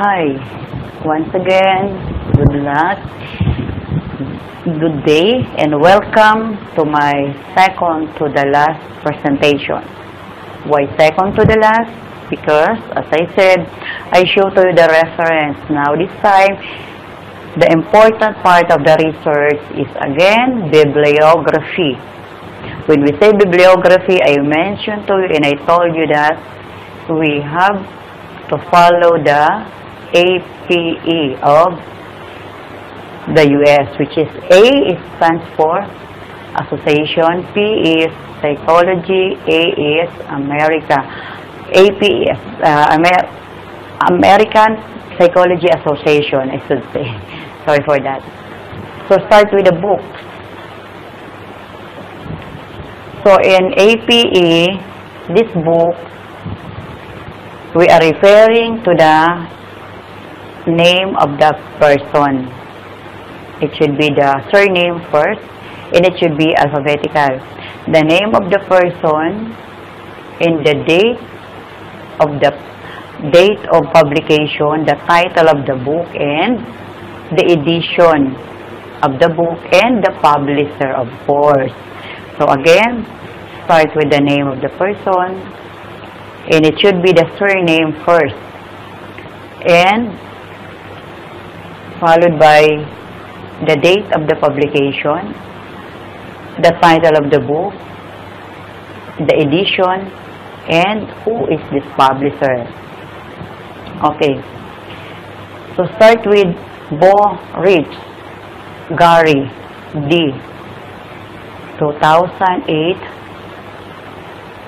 Hi, once again, good luck, good day, and welcome to my second to the last presentation. Why second to the last? Because, as I said, I show to you the reference. Now this time, the important part of the research is again, bibliography. When we say bibliography, I mentioned to you and I told you that we have to follow the APE of the US, which is A stands for Association, P is Psychology, A is America. AP is American Psychology Association, I should say. Sorry for that. So start with the book. So in APE, this book, we are referring to the name of the person. It should be the surname first, and it should be alphabetical. The name of the person in the date of publication, the title of the book, and the edition of the book, and the publisher, of course. So again, start with the name of the person, and it should be the surname first, and followed by the date of the publication, the title of the book, the edition, and who is this publisher. Okay, so start with Bo Rich, Gary D. 2008.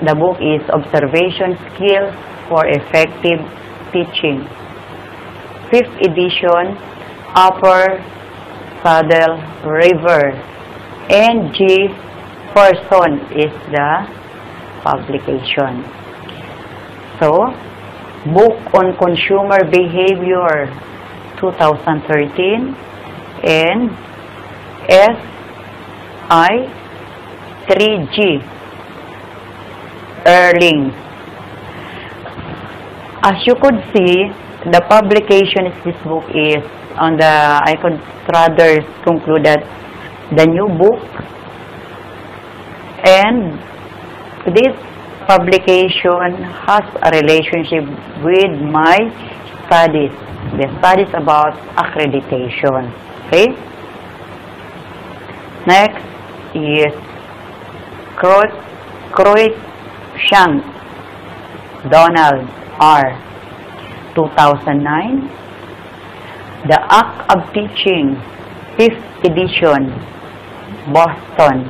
The book is Observation Skills for Effective Teaching. 5th edition, Upper Saddle River. And G. Person is the publication. So, Book on Consumer Behavior 2013 and SI 3G Erling. As you could see, the publication of this book is on the, I could rather conclude that the new book, and this publication has a relationship with my studies, the studies about accreditation. Okay? Next is Cruikshank, Donald R. 2009. The Act of Teaching, 5th edition, Boston.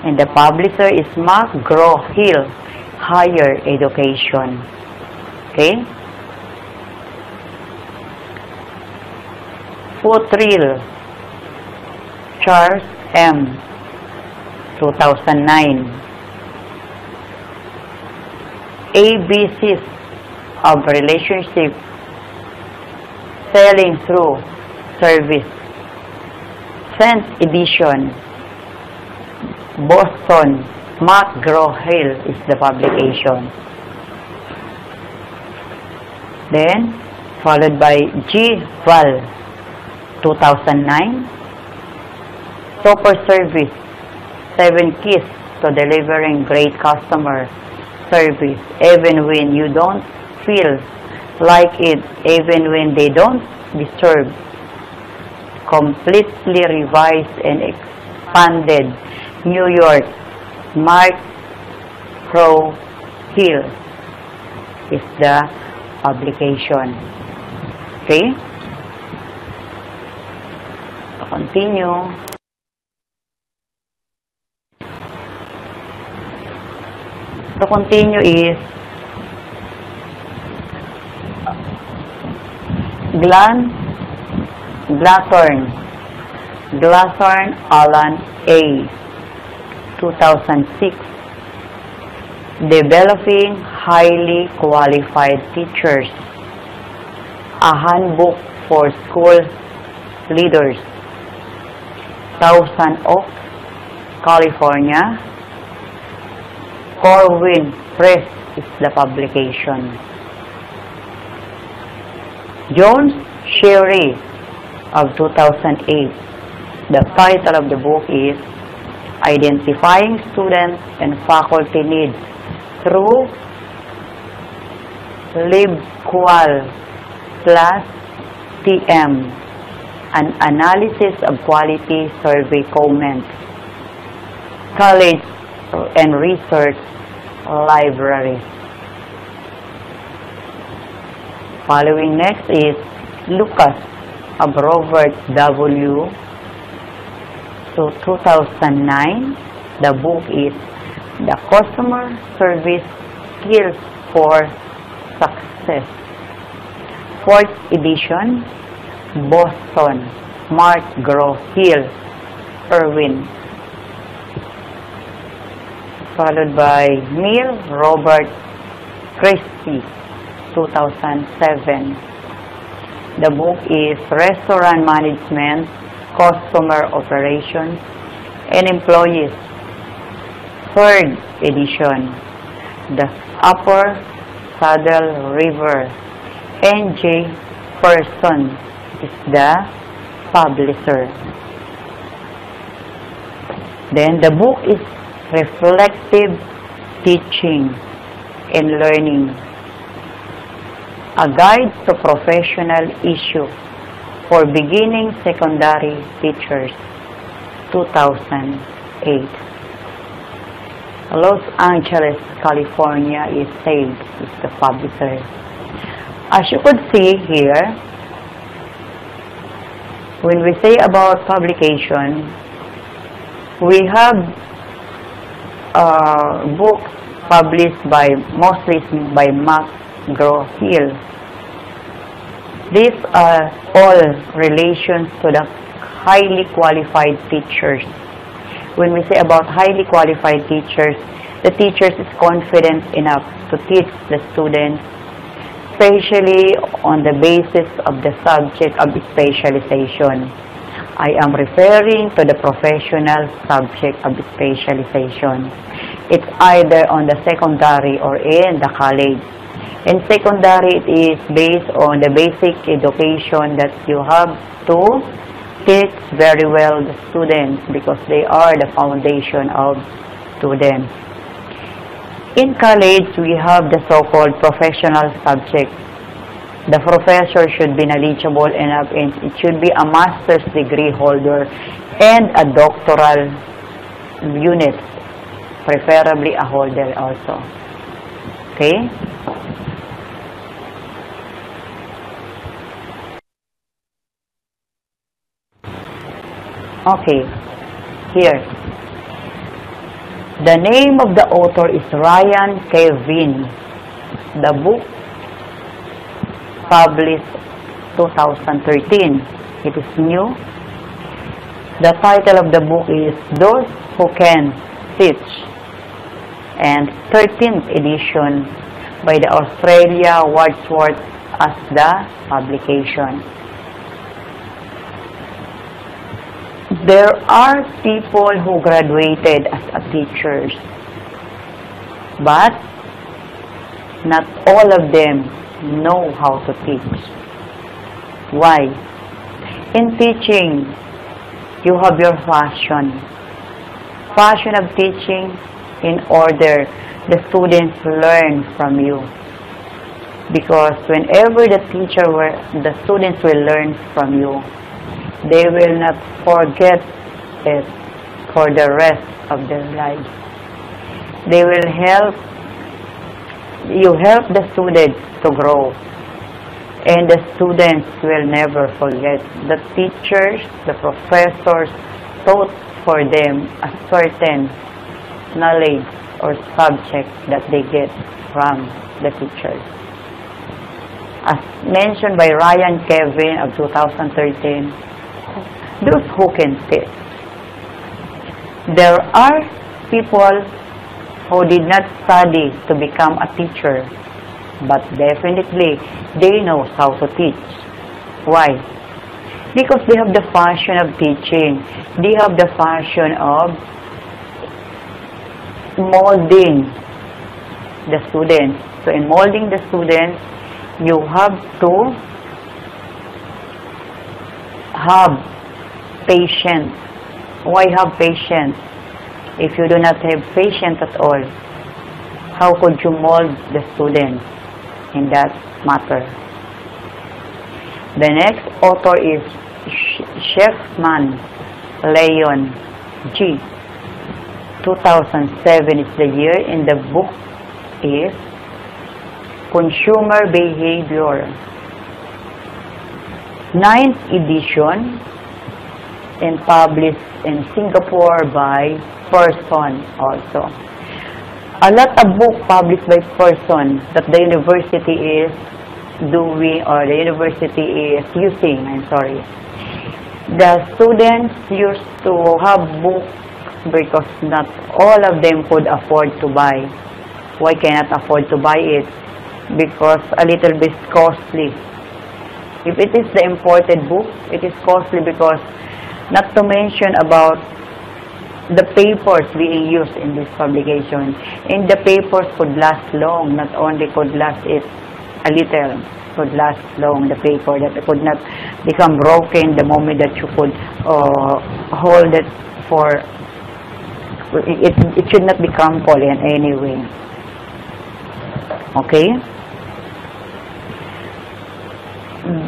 And the publisher is McGraw-Hill Higher Education. Okay? Futrell, Charles M. 2009. ABCs of Relationship, Selling Through Service, 10th edition, Boston, McGraw-Hill is the publication. Then, followed by G. Val, 2009, Super Service, 7 Keys to Delivering Great Customer Service, even when you don't feel like it, even when they don't deserve. Completely revised and expanded. New York, McGraw-Hill is the publication. Okay? So continue. To continue is Glassern Alan A. 2006. Developing Highly Qualified Teachers, a Handbook for School Leaders, Thousand Oaks, California. Corwin Press is the publication. Jones Sherry of 2008. The title of the book is Identifying Student and Faculty Needs Through LibQual plus TM, an analysis of quality survey comments, college and research library. Following next is Lucas of Robert W. So 2009, the book is The Customer Service Skills for Success. 4th edition, Boston, McGraw-Hill, Irwin. Followed by Neil Robert Christie, 2007. The book is Restaurant Management, Customer Operations, and Employees. 3rd edition, The Upper Saddle River. N.J. Person is the publisher. Then the book is Reflective Teaching and Learning, a guide to professional issues for beginning secondary teachers, 2008. Los Angeles, California is the publisher. As you could see here, when we say about publication, we have books published mostly by McGraw-Hill. These are all relations to the highly qualified teachers. When we say about highly qualified teachers, the teachers is confident enough to teach the students, especially on the basis of the subject of specialization. I am referring to the professional subject of specialization. It's either on the secondary or in the college. In secondary, it is based on the basic education that you have to teach very well the students because they are the foundation of students. In college, we have the so-called professional subject. The professor should be knowledgeable enough and it should be a master's degree holder and a doctoral unit, preferably a holder also. Okay? Okay, here. The name of the author is Ryan Kevin. The book published 2013. It is new. The title of the book is Those Who Can Teach, and 13th edition by the Australia Wordsworth as the publication. There are people who graduated as a teachers, but not all of them know how to teach. Why? In teaching, you have your passion of teaching in order the students learn from you. Because whenever the students will learn from you, they will not forget it for the rest of their lives. They will you help the students to grow, and the students will never forget. The teachers, the professors taught for them a certain knowledge or subject that they get from the teachers. As mentioned by Ryan Kevin of 2013, those who can teach. There are people who did not study to become a teacher, but definitely they know how to teach. Why? Because they have the passion of teaching. They have the passion of molding the students. So in molding the students, you have to have patience. Why have patience? If you do not have patience at all, how could you mold the students in that matter? The next author is Shefman Leon G. 2007 is the year, and the book is Consumer Behavior. 9th edition, and published in Singapore by Person also. A lot of book published by Person that the university is doing, or the university is using, The students used to have books because not all of them could afford to buy. Why cannot afford to buy it? Because a little bit costly. If it is the imported book, it is costly because, not to mention about the papers being used in this publication. And the papers could last long, not only could last it a little, could last long, the paper, that it could not become broken the moment that you could hold it for, it should not be crumpled in any way. Okay?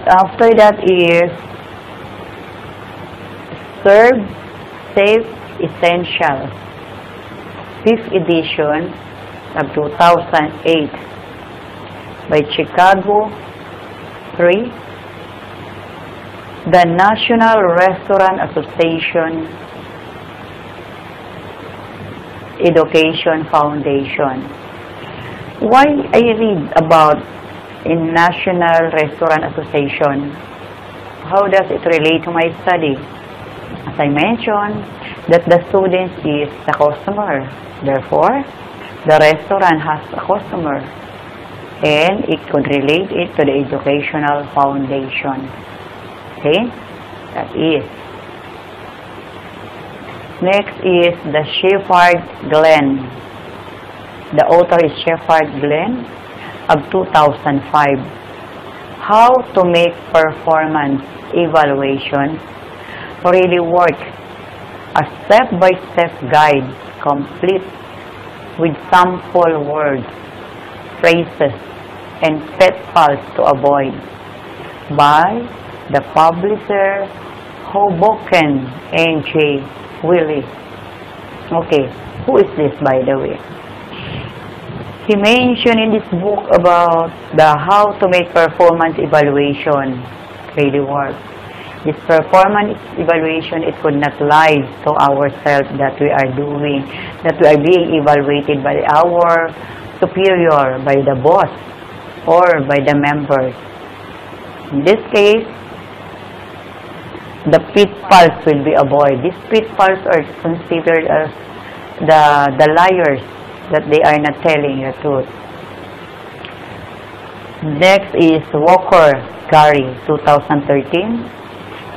After that is Serve Safe Essentials, 5th edition of 2008 by Chicago 3, the National Restaurant Association Education Foundation. Why I read about in National Restaurant Association? How does it relate to my study? As I mentioned, that the student is the customer. Therefore, the restaurant has a customer. And it could relate it to the educational foundation. Okay? That is. Next is the Shepherd Glenn. The author is Shepherd Glenn of 2005. How to make performance evaluation really work. A step-by-step guide complete with sample words, phrases, and pitfalls to avoid, by the publisher Hoboken N.J. Willis. Okay, who is this, by the way? He mentioned in this book about the how to make performance evaluation really work. This performance evaluation, it could not lie to ourselves that we are doing, that we are being evaluated by our superior, by the boss, or by the members. In this case, the pitfalls will be avoided. These pitfalls are considered as the liars, that they are not telling the truth. Next is Walker Gary, 2013,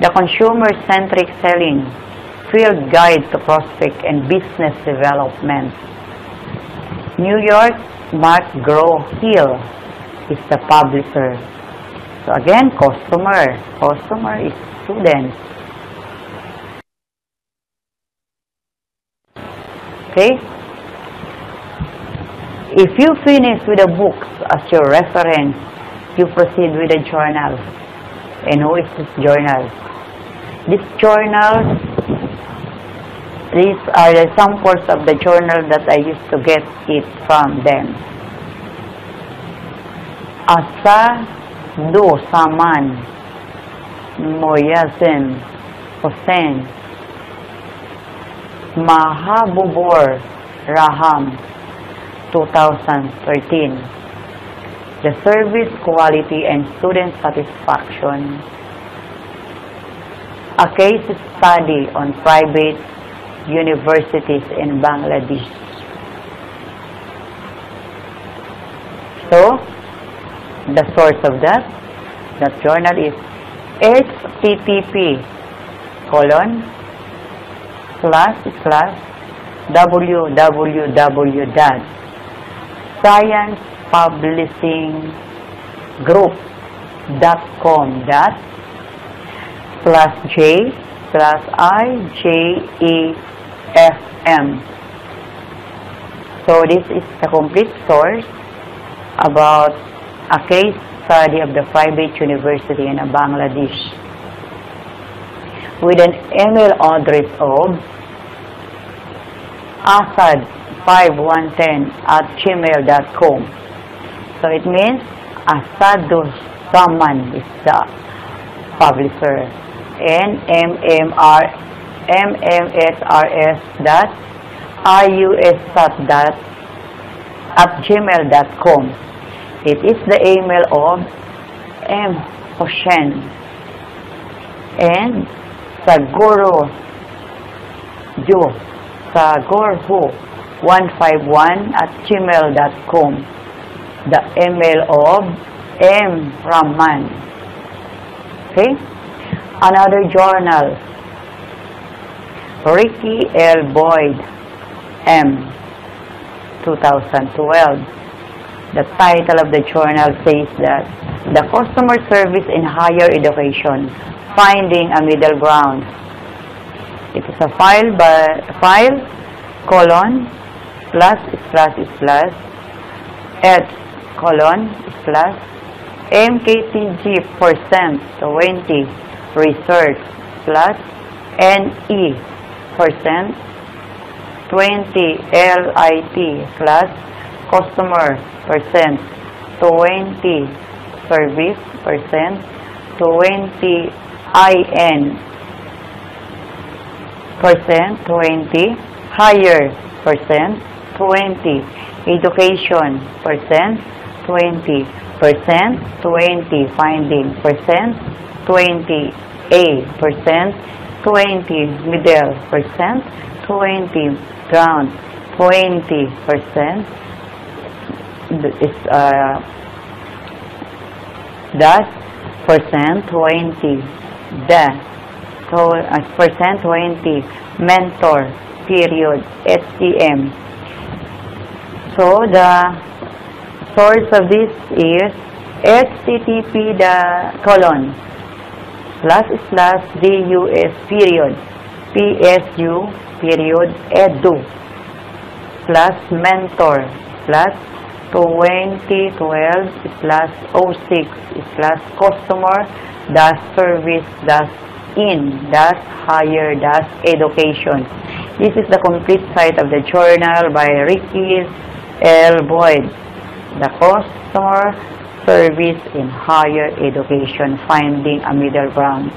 the Consumer-Centric Selling Field Guide to Prospect and Business Development. New York, McGraw-Hill is the publisher. So again, customer is students. Okay? If you finish with the books as your reference, you proceed with the journal. And who is this journal? This journal, these are the samples of the journal that I used to get it from them. Asa Do Saman Moyasin Hossein Mahabubur Raham, 2013. The Service Quality and Student Satisfaction, a case study on private universities in Bangladesh. So, the source of that journal is http://www.sciencepublishinggroup.com slash J slash IJEFM. So this is the complete source about a case study of the private university in Bangladesh with an email address of asad5110@gmail.com. So it means Asadus Zaman is the publisher, and mmrs.iusat@gmail.com. It is the email of M. Hoshen and Sagorhu151@gmail.com. The email of M. Rahman. Okay? Another journal, Ricky L. Boyd, M. 2012. The title of the journal says that the customer service in higher education, finding a middle ground. It is a file colon slash h colon slash mktg percent 20 research slash ne percent 20 lit slash customer percent 20 service percent 20 in percent 20 higher percent 20 education percent 20 finding percent 20 a percent 20 middle percent 20 ground 20% is dash percent 20 dash percent 20 mentor period HTM. So the source of this is http // dus psu edu /mentor /2012/06 customer service in higher education. This is the complete site of the journal by Ricky L. Boyd, the customer service in higher education, finding a middle ground.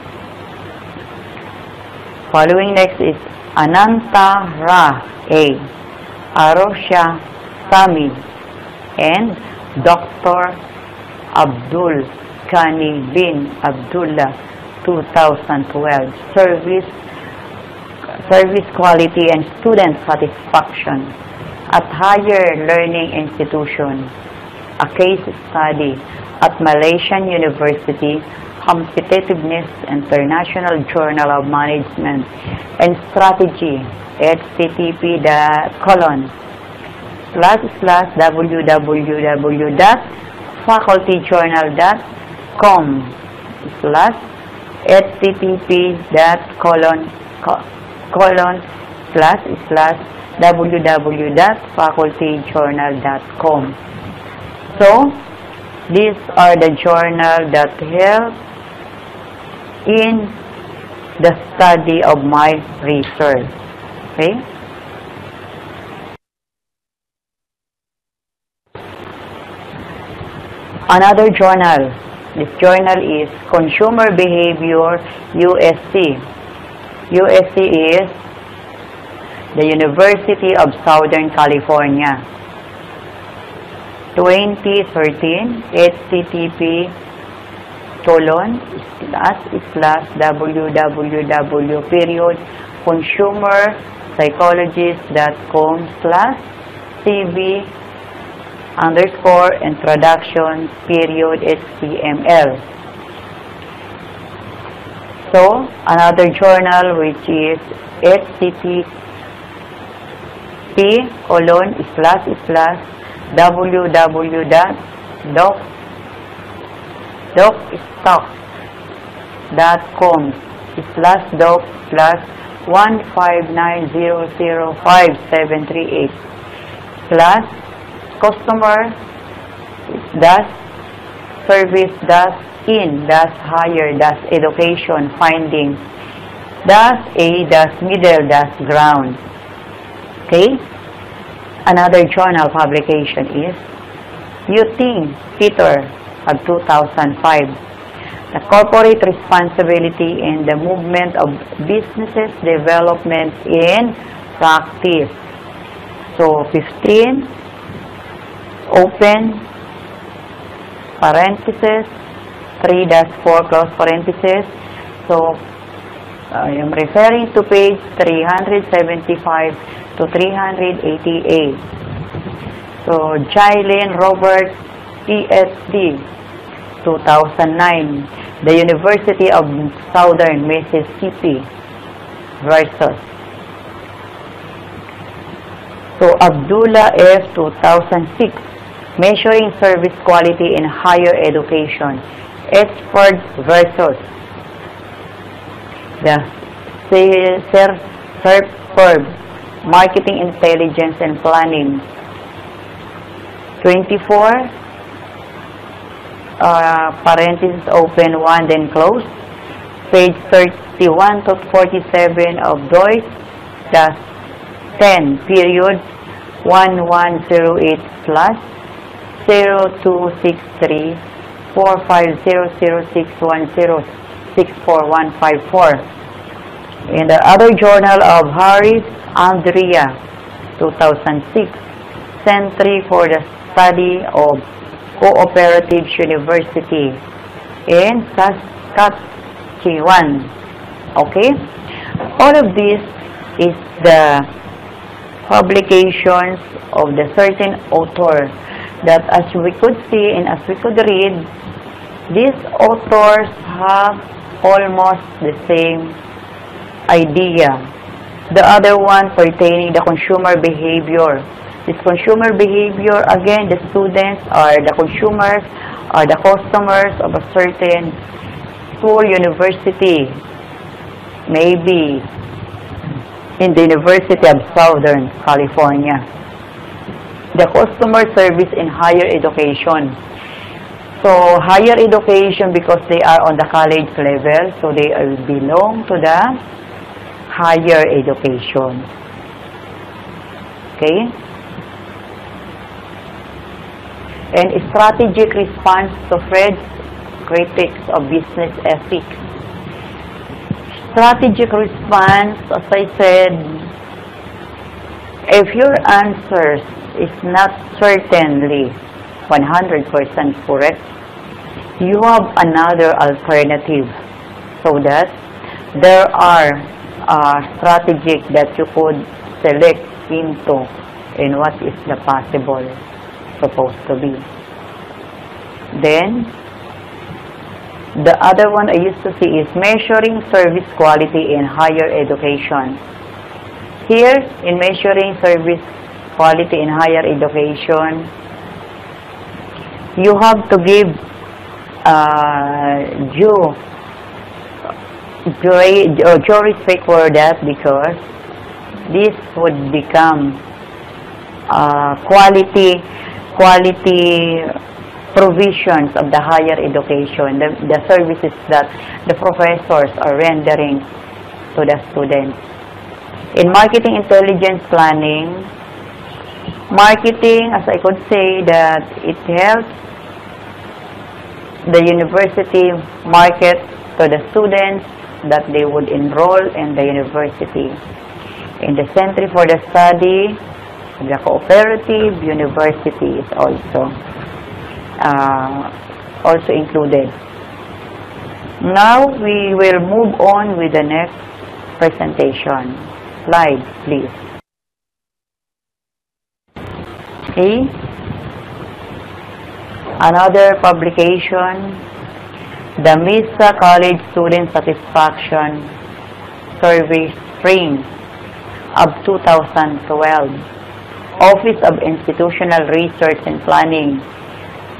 Following next is Ananta Ra A, Arosha Sami, and Dr. Abdul Kani bin Abdullah, 2012, service quality and student satisfaction at higher learning institution, a case study at Malaysian University, Competitiveness International Journal of Management and Strategy, http://www.facultyjournal.com http://www.facultyjournal.com. So, these are the journals that help in the study of my research. Okay? Another journal. This journal is Consumer Behavior USC. USC is the University of Southern California. 2013 http://www.consumerpsychologist.com/cv_introduction_html. So, another journal which is http://www.docstock.com /doc +159005738 plus customer service in higher education finding a middle ground. Okay? Another journal publication is Yuting Peter of 2005. The corporate responsibility in the movement of businesses development in practice. So 15 open parenthesis 3-4 close parenthesis. So I am referring to page 375 to 388. So Jailin Robert PhD 2009, the University of Southern Mississippi versus. So Abdullah F 2006, measuring service quality in higher education, Expert versus the SERPERB, Marketing Intelligence and Planning. 24 parenthesis open 1 then close, page 31 to 47 of Deutsch, 10 period 1108 plus 0263 4500610644154. In the other journal of Harris Andrea 2006, Century for the Study of Cooperative University in Saskatchewan. Okay? All of this is the publications of the certain author that, as we could see and as we could read, these authors have almost the same idea. The other one pertaining the consumer behavior. This consumer behavior, again, the students are the consumers, are the customers of a certain school, university, maybe in the University of Southern California. The customer service in higher education. So, higher education, because they are on the college level, so they belong to the higher education. Okay? And strategic response to Fred's critics of business ethics. Strategic response, as I said, if your answers is not certainly 100% correct, you have another alternative, so that there are strategic that you could select into in what is the possible supposed to be. Then the other one I used to see is measuring service quality in higher education. Here, in measuring service quality in higher education, you have to give due respect for that, because this would become quality provisions of the higher education, the services that the professors are rendering to the students. In marketing intelligence planning, marketing, as I could say, that it helps the university market to the students that they would enroll in the university. In the Center for the Study of the Cooperative University is also included. Now we will move on with the next presentation. Slide, please. Okay. Another publication, the MISA College Student Satisfaction Survey Spring of 2012. Office of Institutional Research and Planning,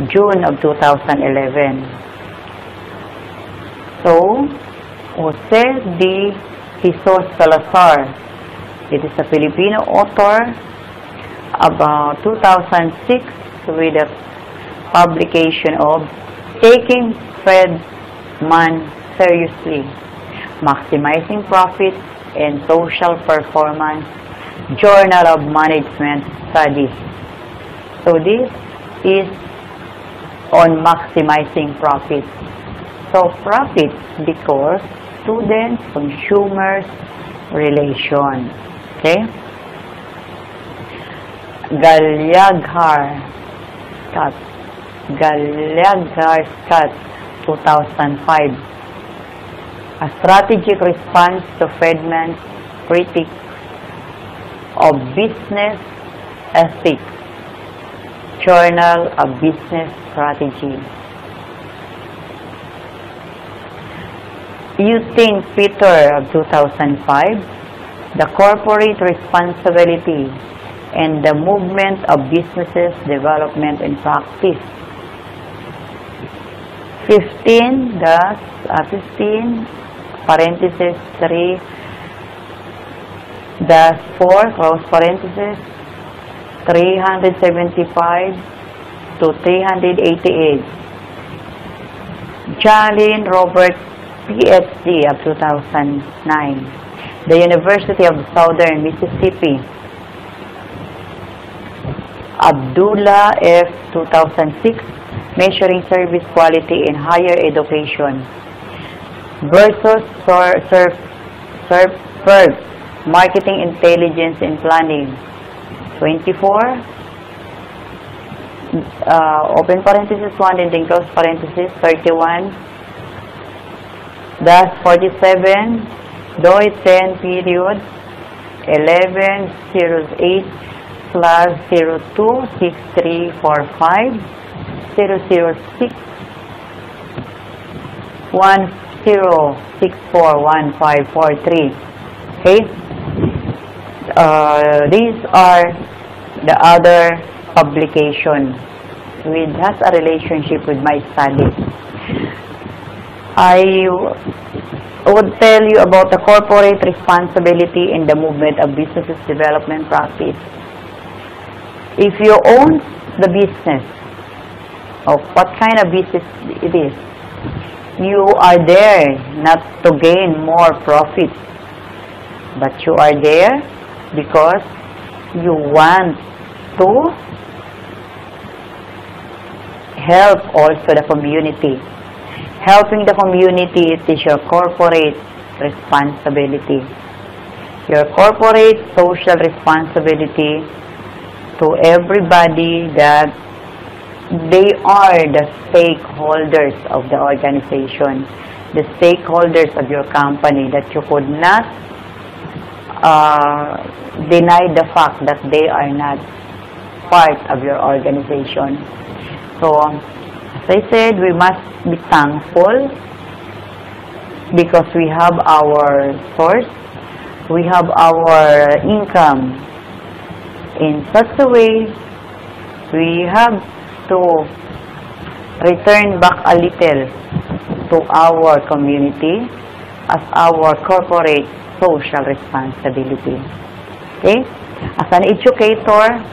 June of 2011. So, Jose D. Jesus Salazar. It is a Filipino author, about 2006, with the publication of Taking Friedman Seriously, Maximizing Profit and Social Performance, Journal of Management Studies. So this is on maximizing profit. So profit because students, consumers, relation. Okay? Gallagher Scott, 2005. A strategic response to Friedman's critiques of business ethics. Journal of Business Strategy. Eugene Peter of 2005, The Corporate Responsibility and the Movement of Businesses Development and Practice. 15 parenthesis 3 dash 4 close parenthesis 375 to 388. Jalin Robert, PhD of 2009. The University of Southern Mississippi. Abdullah F. 2006. Measuring Service Quality in Higher Education versus Serve Marketing Intelligence and Planning. 24 open parenthesis 1 and then close parenthesis 31 dash 47 doi 10 period 1108 slash 026345 006 10641543. Okay, these are the other publication which has a relationship with my studies. I would tell you about the corporate responsibility in the movement of business development practice. If you own the business, of what kind of business it is, you are there not to gain more profit, but you are there because you want to help also the community. Helping the community, it is your corporate responsibility. Your corporate social responsibility to everybody that they are the stakeholders of the organization, the stakeholders of your company, that you could not deny the fact that they are not part of your organization. So, as I said, we must be thankful because we have our source, we have our income. In such a way, we have to return back a little to our community as our corporate social responsibility. Okay? As an educator,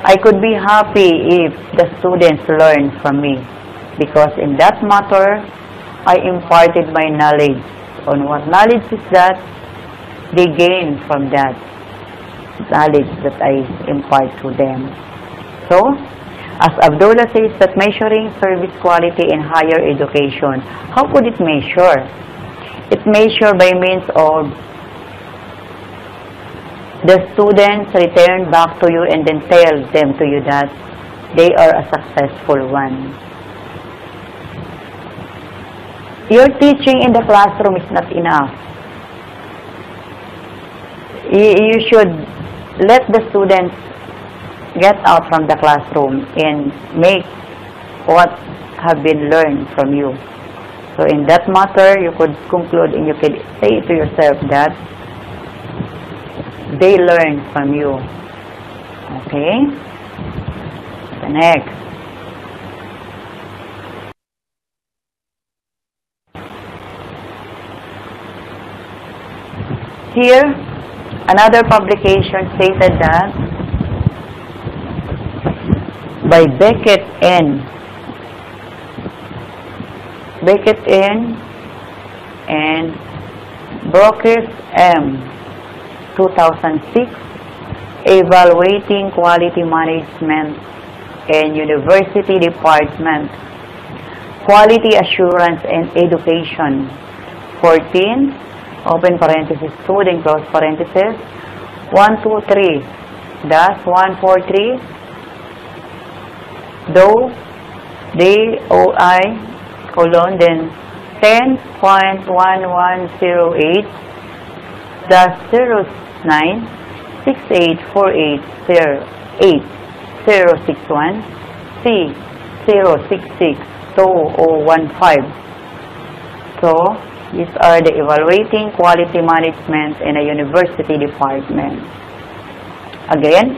I could be happy if the students learn from me because in that matter, I imparted my knowledge. On what knowledge is that? They gain from that knowledge that I impart to them. So, as Abdullah says, that measuring service quality in higher education, how could it measure? It measures by means of the students return back to you and then tell them to you that they are a successful one. Your teaching in the classroom is not enough. You should let the students get out from the classroom and make what have been learned from you. So in that matter, you could conclude and you could say to yourself that they learn from you. Okay? The next. Here, another publication stated that by Beckett and Brockes M. 2006, Evaluating Quality Management in University Department, Quality Assurance and Education, 14, open parenthesis, student, close parenthesis, 123-143, DOI, colon, then 10.1108, -09 684808-061 C 066-2015. So, these are the evaluating quality management in a university department. Again,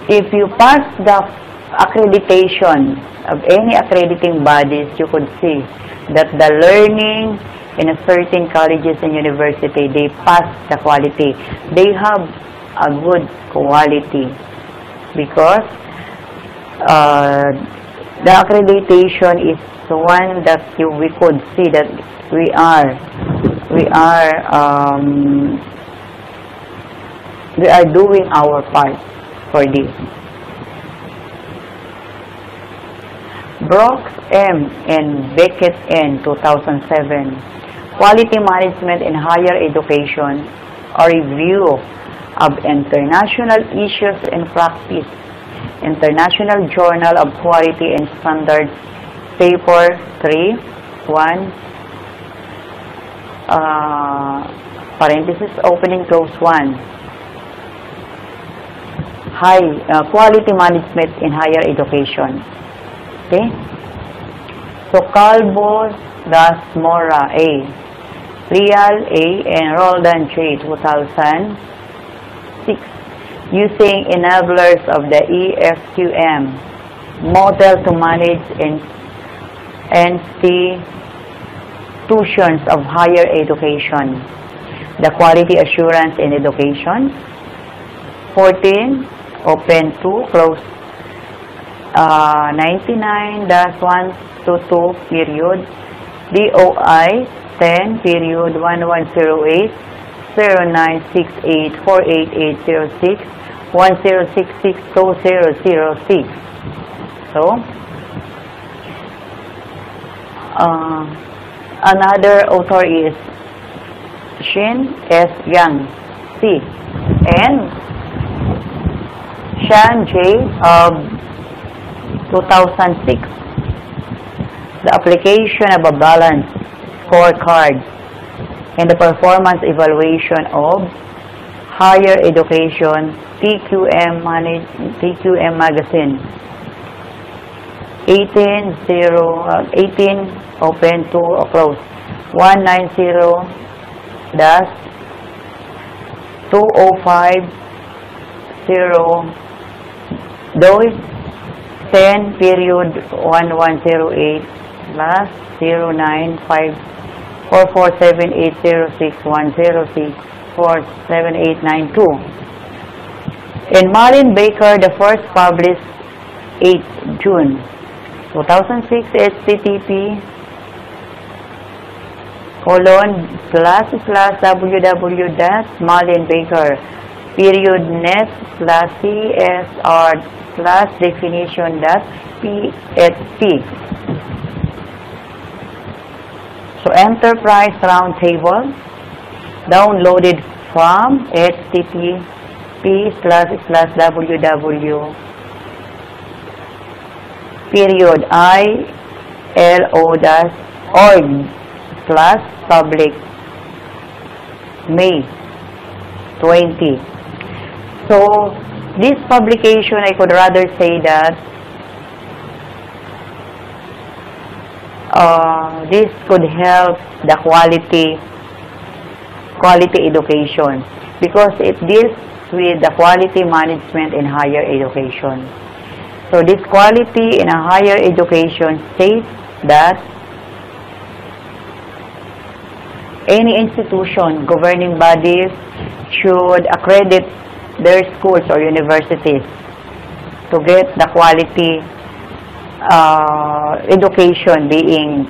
if you pass the accreditation of any accrediting bodies, you could see that the learning in a certain colleges and university, they pass the quality. They have a good quality because the accreditation is one that we could see that we are doing our part for this. Brockes M. and Beckett N. 2007, Quality Management in Higher Education, a Review of International Issues and Practice, International Journal of Quality and Standards, Paper 3, 1, parenthesis, opening, close 1. Quality Management in Higher Education. Okay? So, Calvo, Das Mora A, Real A, and Roldan J. 2006, using enablers of the EFQM model to manage institutions of higher education, the quality assurance in education. 14, open 2, close 99-122, period, DOI 10, period, 1108, 0968488806, 10662006. So, another author is Shin S. Yang C. and Shan J. of 2006. The application of a balanced scorecard and the performance evaluation of higher education, TQM magazine. 18 open to close 190-2050 10 period 1108 plus 09544780610647892. In Malin Baker, the first published 8 June 2006, http www.malinbaker.net/www.net/CSR/definition.php. So, Enterprise Roundtable, downloaded from http://ilo.org/public May 20. So, this publication, I could rather say that this could help the quality education, because it deals with the quality management in higher education. So, this quality in a higher education states that any institution, governing bodies should accredit their schools or universities to get the quality education being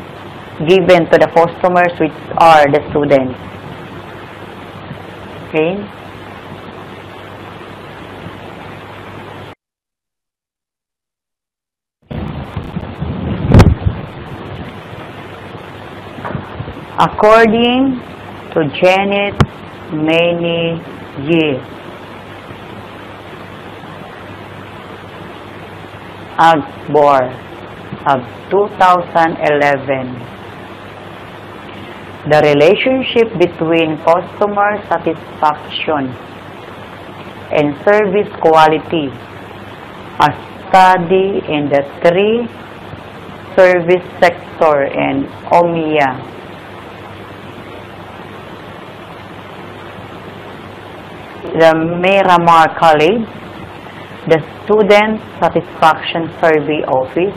given to the customers, which are the students. Okay? According to Janet Meini-Yee, Agbor of 2011, the relationship between customer satisfaction and service quality, a study in the 3 service sector and OMIA. The Miramar College, the Student Satisfaction Survey Office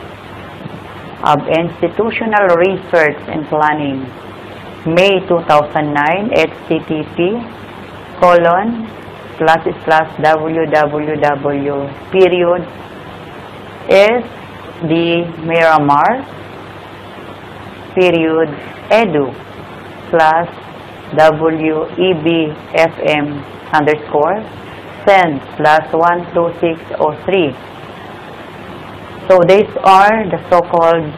of Institutional Research and Planning, May 2009, http://www.miramar.edu/webm_send/12603. So these are the so-called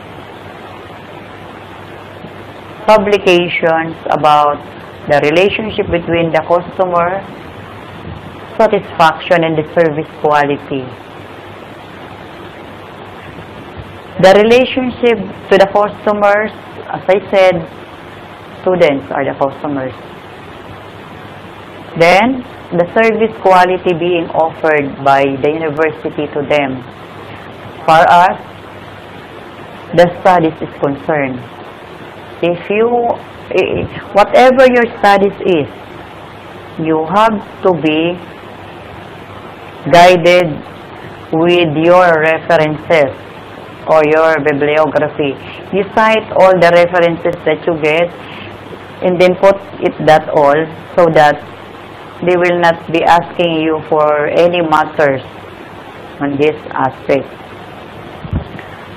publications about the relationship between the customer satisfaction and the service quality. The relationship to the customers, as I said, students are the customers. Then, the service quality being offered by the university to them. For us, the studies is concerned. If you, whatever your studies is, you have to be guided with your references or your bibliography. You cite all the references that you get and then put it that all so that they will not be asking you for any matters on this aspect.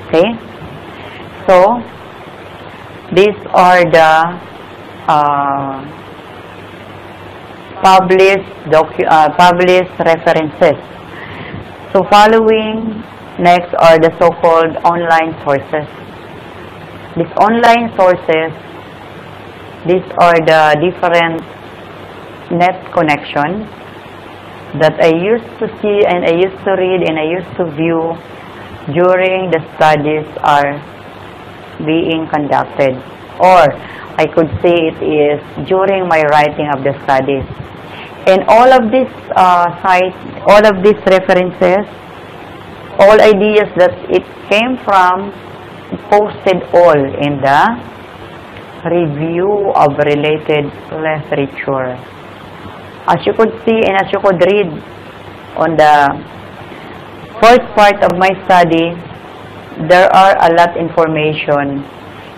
Okay? So, these are the published references. So, following next are the so-called online sources. These online sources, these are the different net connections that I used to see and I used to read and I used to view during the studies are being conducted, or I could say it is during my writing of the studies. And all of these sites, all of these references, all ideas that it came from, posted all in the review of related literature. As you could see and as you could read on the first part of my study, there are a lot information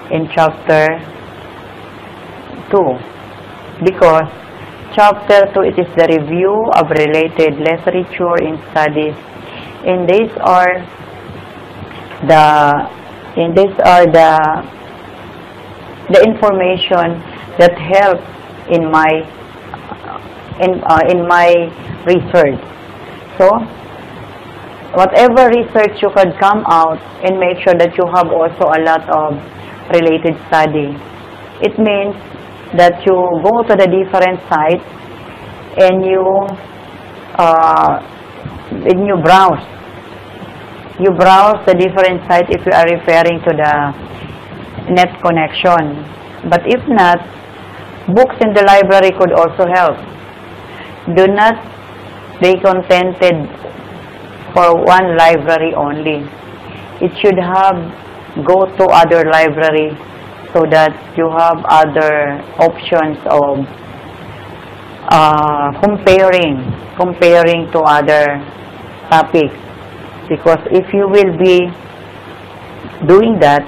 in chapter 2, because chapter 2 it is the review of related literature in studies, and these are the information that help in my research. So whatever research you could come out and make sure that you have also a lot of related study. It means that you go to the different sites and you browse. You browse the different sites if you are referring to the net connection. But if not, books in the library could also help. Do not be contented for one library only. It should go to other library so that you have other options of comparing to other topics. Because if you will be doing that,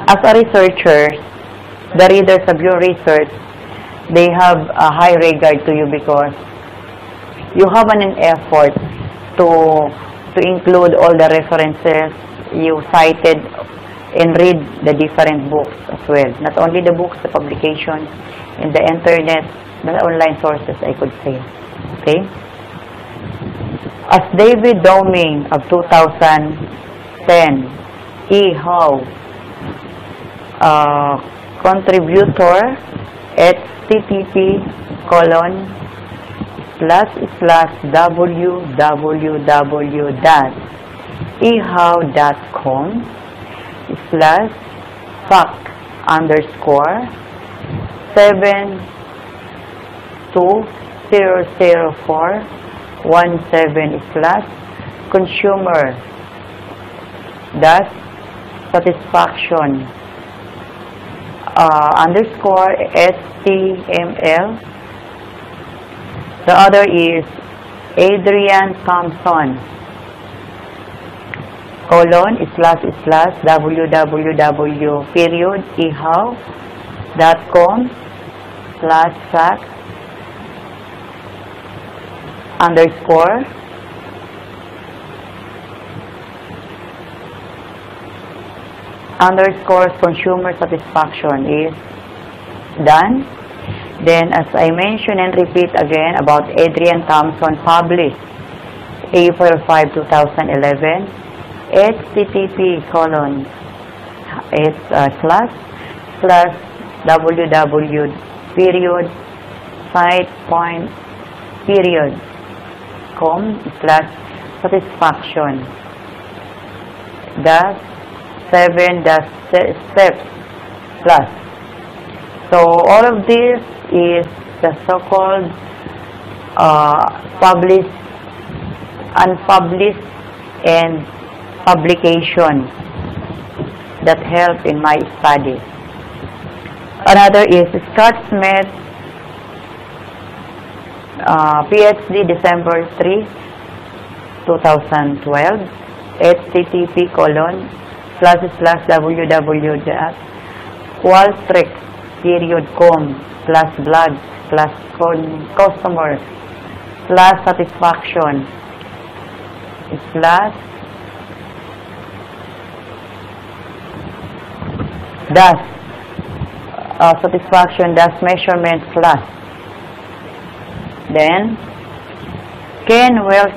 as a researcher, the readers of your research, they have a high regard to you because you have an effort to include all the references you cited and read the different books as well. Not only the books, the publications, and the internet, the online sources, I could say. Okay? As David Doming of 2010, E. Howe, contributor, http://www.ehau.com/fact_score7200417/consumer satisfaction _STML. The other is Adrian Thompson www.ehau.com/fact_consumer satisfaction is done. Then, as I mentioned and repeat again about Adrian Thompson, published April 5, 2011, http://www.site.com/satisfaction +7 steps. So all of this is the so-called published, unpublished, and publications that help in my studies. Another is Scott Smith, PhD, December 3, 2012, http://www.wallstreet.com/blogs+customers/satisfaction Then Ken West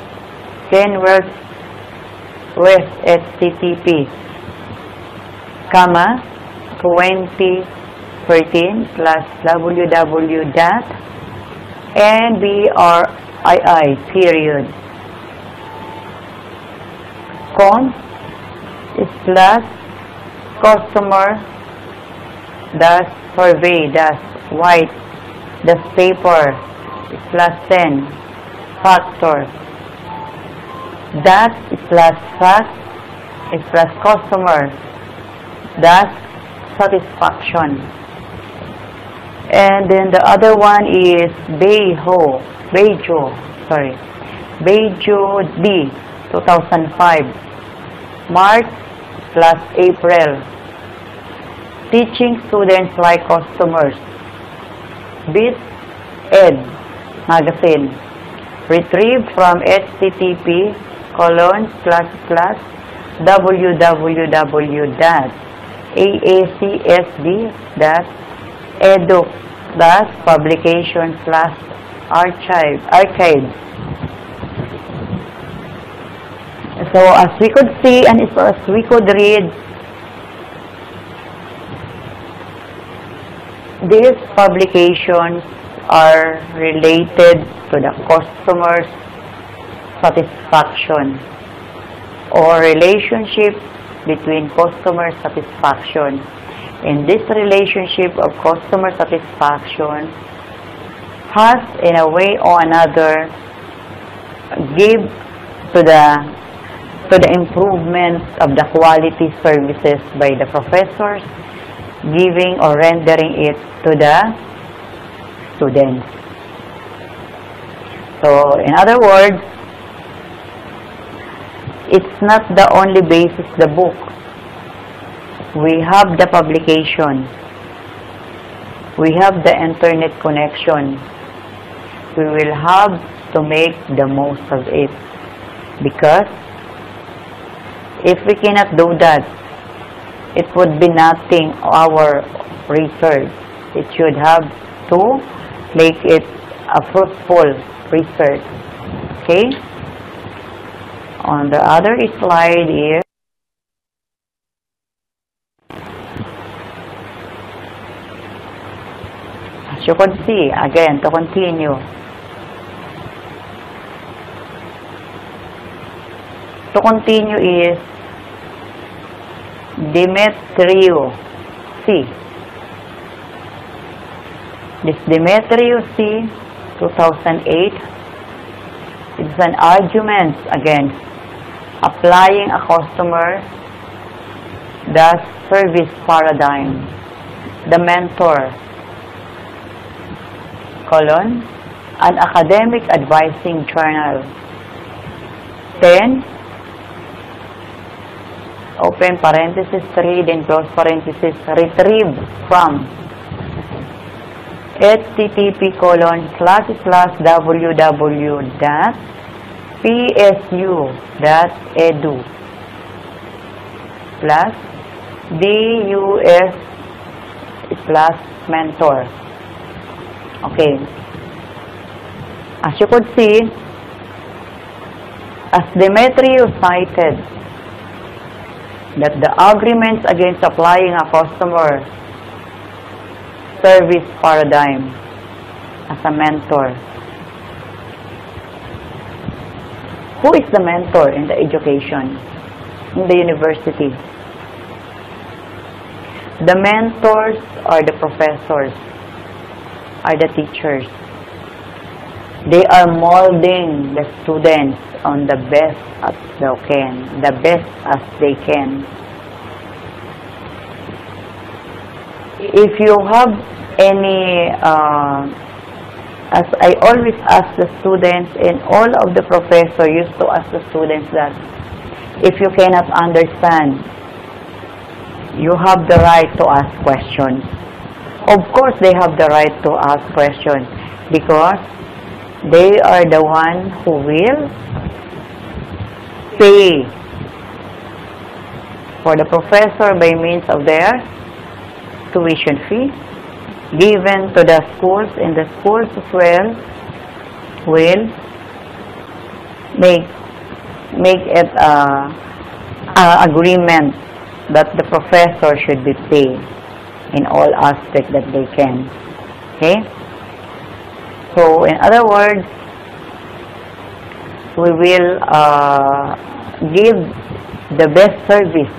http://com/customer-survey-white-paper/10 factor /fact/customer-satisfaction. And then the other one is Bejo D 2005, March/April, teaching students like customers, Bit Ed magazine, retrieved from http://www.aacsd.edu/publication/archive. So as we could see and as we could read, these publications are related to the customer's satisfaction or relationship between customer satisfaction. And this relationship of customer satisfaction has, in a way or another, give to the improvement of the quality services by the professors, giving or rendering it to the students. So, in other words, it's not the only basis, the book. We have the publication. We have the internet connection. We will have to make the most of it, because if we cannot do that, it would be nothing our research. It should have to make it a fruitful research. Okay? On the other slide here, as you can see, again, to continue. To continue is Demetriou C. This Demetriou C, 2008, it's an argument against applying a customer the service paradigm, the mentor, colon, an academic advising journal. 10, open parenthesis 3, then close parenthesis, retrieved from http://www.psu.edu plus dus/mentor. Okay. As you could see, as Demetriou cited, that the arguments against applying a customer service paradigm as a mentor. Who is the mentor in the education, in the university? The mentors are the professors, are the teachers. They are molding the students on the best as they can, the best as they can. If you have any, as I always ask the students, and all of the professors used to ask the students that, if you cannot understand, you have the right to ask questions. Of course, they have the right to ask questions, because they are the one who will pay for the professor by means of their tuition fee given to the schools, and the schools as well will make it agreement that the professor should be paid in all aspects that they can. Okay? So, in other words, we will give the best service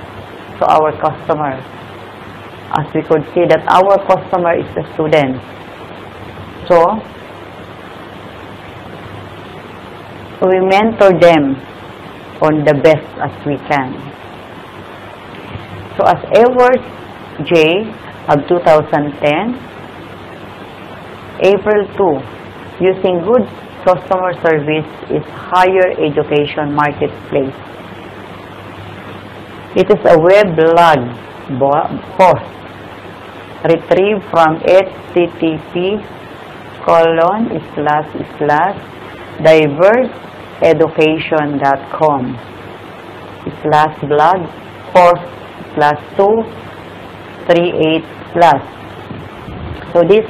to our customer. As we could see that our customer is the student. So, we mentor them on the best as we can. So, as Edwards J. of 2010, April 2, using good customer service is higher education marketplace. It is a web blog post retrieved from http://diverseeducation.com/blog post/238+. So this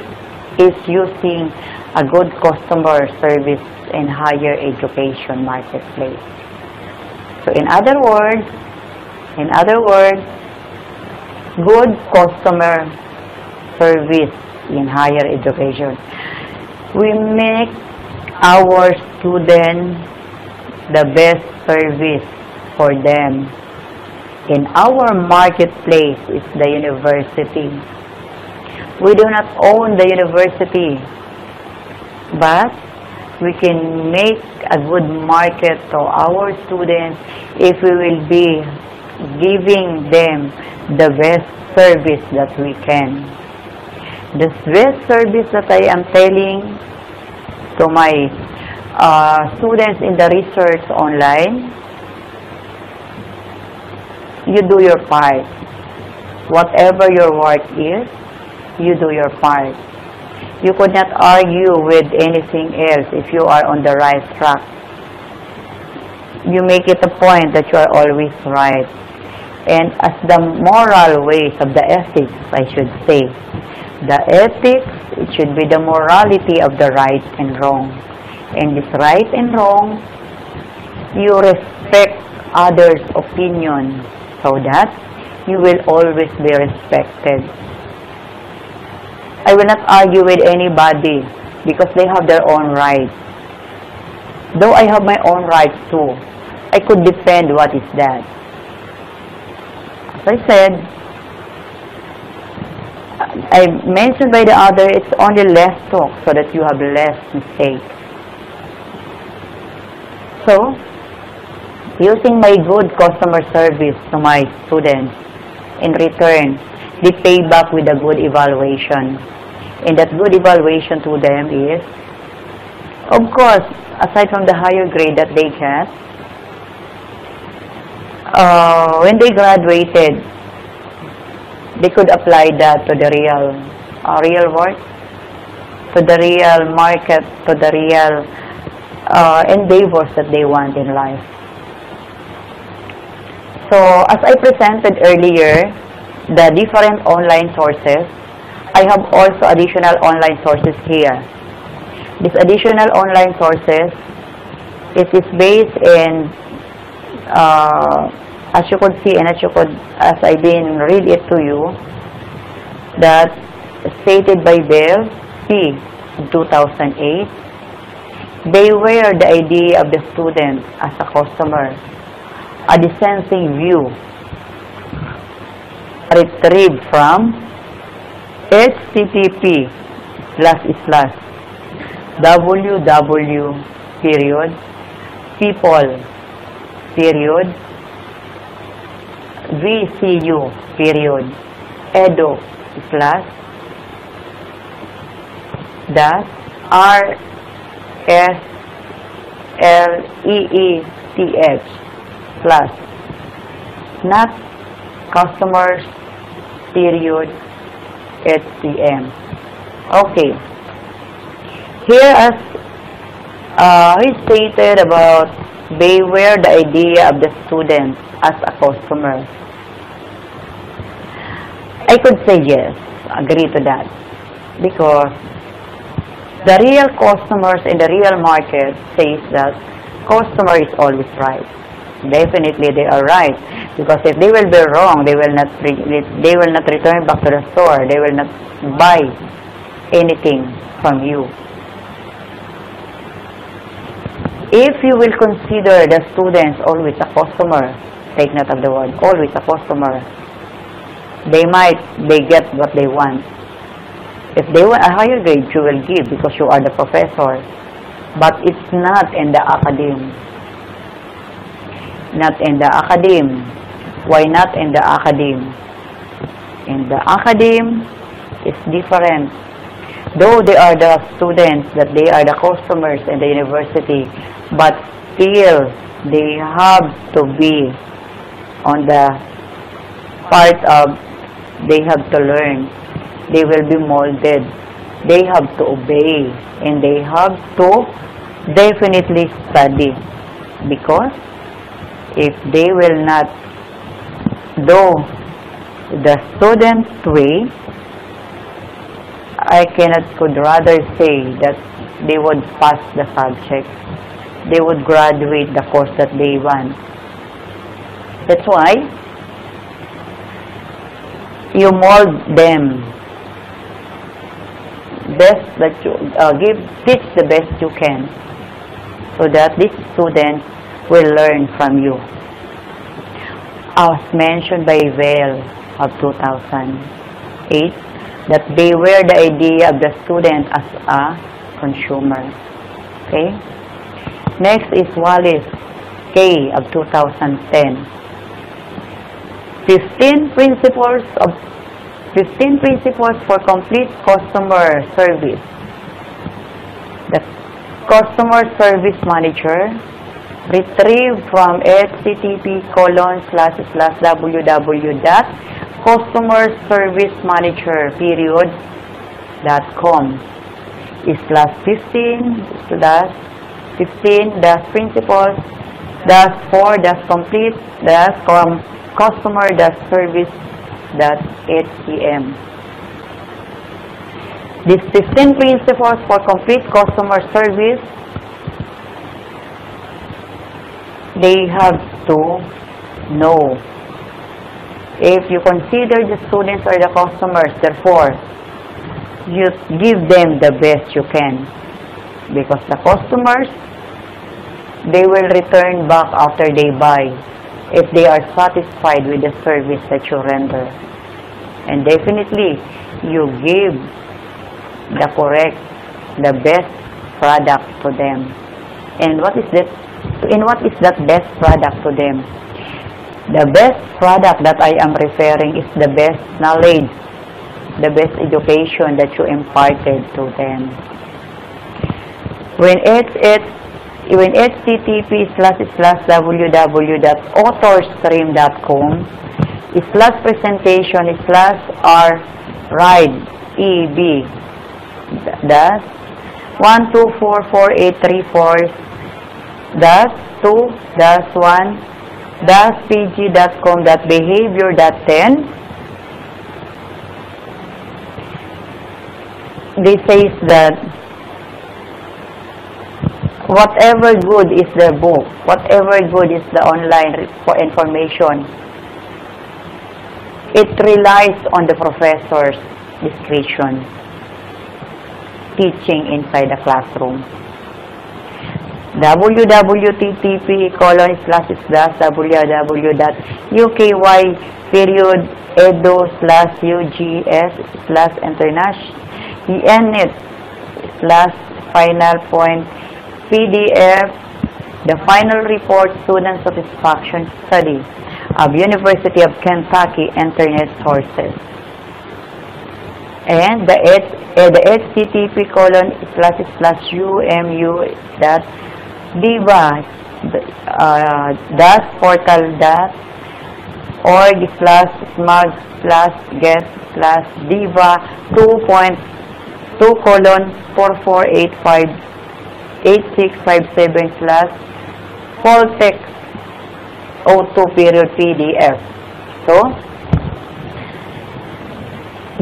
is using a good customer service in higher education marketplace. So in other words, good customer service in higher education. We make our students the best service for them. In our marketplace is the university. We do not own the university, but we can make a good market to our students if we will be giving them the best service that we can. The best service that I am telling to my students in the research online, you do your part. Whatever your work is, you do your part. You could not argue with anything else if you are on the right track. You make it a point that you are always right. And as the moral ways of the ethics, I should say, the ethics, it should be the morality of the right and wrong. And this right and wrong, you respect others' opinion so that you will always be respected. I will not argue with anybody because they have their own rights. Though I have my own rights too, I could defend what is that. As I said, I mentioned by the other, it's only less talk so that you have less mistake. So, using my good customer service to my students, in return, they pay back with a good evaluation. And that good evaluation to them is, of course, aside from the higher grade that they get, when they graduated, they could apply that to the real work, to the real market, to the real endeavors that they want in life. So, as I presented earlier, the different online sources, I have also additional online sources here. These additional online sources, it is based in, as you could see and as I didn't read it to you, that stated by Bell P. in 2008, beware the idea of the student as a customer, a dissenting view retrieved from http://wcu.edu/RSLEETH not customers HCM. Okay. Here as he stated about beware the idea of the student as a customer. I could say yes, agree to that. Because the real customers in the real market says that customer is always right. Definitely they are right, because if they will be wrong, they will not return back to the store. They will not buy anything from you. If you will consider the students always a customer, take note of the word, always a customer, they get what they want. If they want a higher grade, you will give because you are the professor. But it's not in the academe. Not in the academe. Why not in the academe? In the academe, it's different. Though they are the students, that they are the customers in the university, but still they have to be on the part of they have to learn. They will be molded. They have to obey, and they have to definitely study, because if they will not do the student way, I could rather say that they would pass the subject. They would graduate the course that they want. That's why you mold them best that you teach the best you can, so that these students will learn from you. As mentioned by Vail of 2008, that beware the idea of the student as a consumer. Okay? Next is Wallace K. of 2010. 15 principles for complete customer service. The customer service manager retrieved from http://www.wallaceK customer service manager period.com /15 dash principals dash 4 dash complete dash customer dash service .htm. These 15 principles for complete customer service, they have to know. If you consider the students or the customers, therefore, you give them the best you can. Because the customers, they will return back after they buy if they are satisfied with the service that you render. And definitely, you give the correct, the best product to them. And what is that? And what is that best product to them? The best product that I am referring is the best knowledge, the best education that you imparted to them. When http://www.authorstream.com/presentation/r-ride-eb dash 1244834-2-1-pg.com.behavior.10, this says that whatever good is the book, whatever good is the online information, it relies on the professor's discretion, teaching inside the classroom. www.uky.edu/ugs/international/final.pdf the final report student satisfaction study of University of Kentucky Internet Sources. And the http://diva.portal.org/smug/get/diva 2.2:4858657/foltex02 So,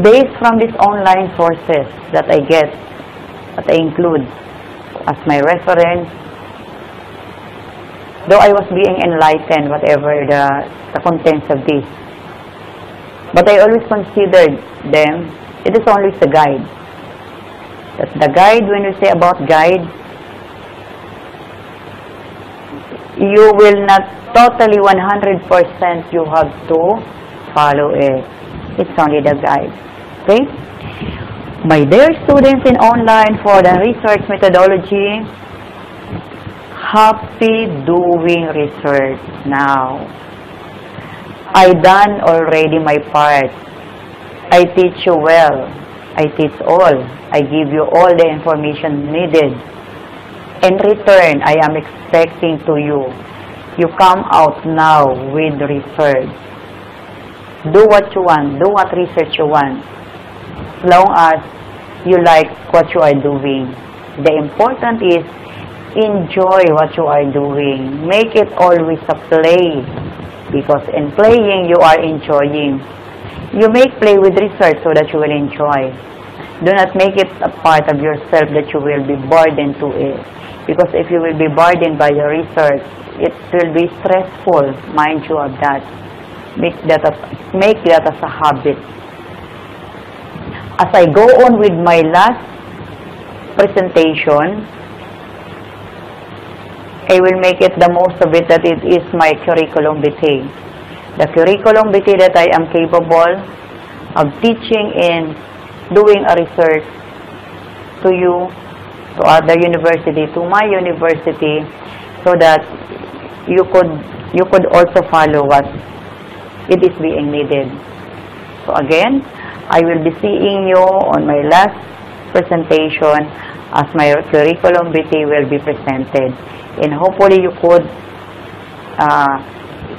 based from these online sources that I get, that I include as my reference, though I was being enlightened, whatever the contents of this, but I always considered them, it is always a guide. That the guide, when you say about guide, you will not totally 100% you have to follow it. It's only the guide. Okay? My dear students in online for the research methodology, happy doing research now. I done already my part. I teach you well. I teach all. I give you all the information needed. In return, I am expecting to you. You come out now with research. Do what you want. Do what research you want. As long as you like what you are doing. The important is enjoy what you are doing. Make it always a play. Because in playing, you are enjoying. You make play with research so that you will enjoy. Do not make it a part of yourself that you will be burdened to it. Because if you will be burdened by your research, it will be stressful. Mind you of that. Make that as a habit. As I go on with my last presentation, I will make it the most of it that it is my curriculum vitae. The curriculum vitae that I am capable of teaching and doing a research to you, to other university, to my university, so that you could also follow what it is being needed. So again, I will be seeing you on my last presentation as my curriculum vitae will be presented. And hopefully you could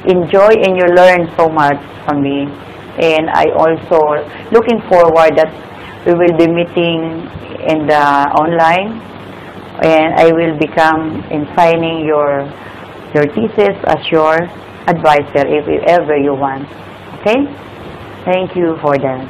enjoy and you learn so much from me. And I also looking forward that we will be meeting in the online, and I will become in signing your thesis as your advisor if ever you want. Okay? Thank you for that.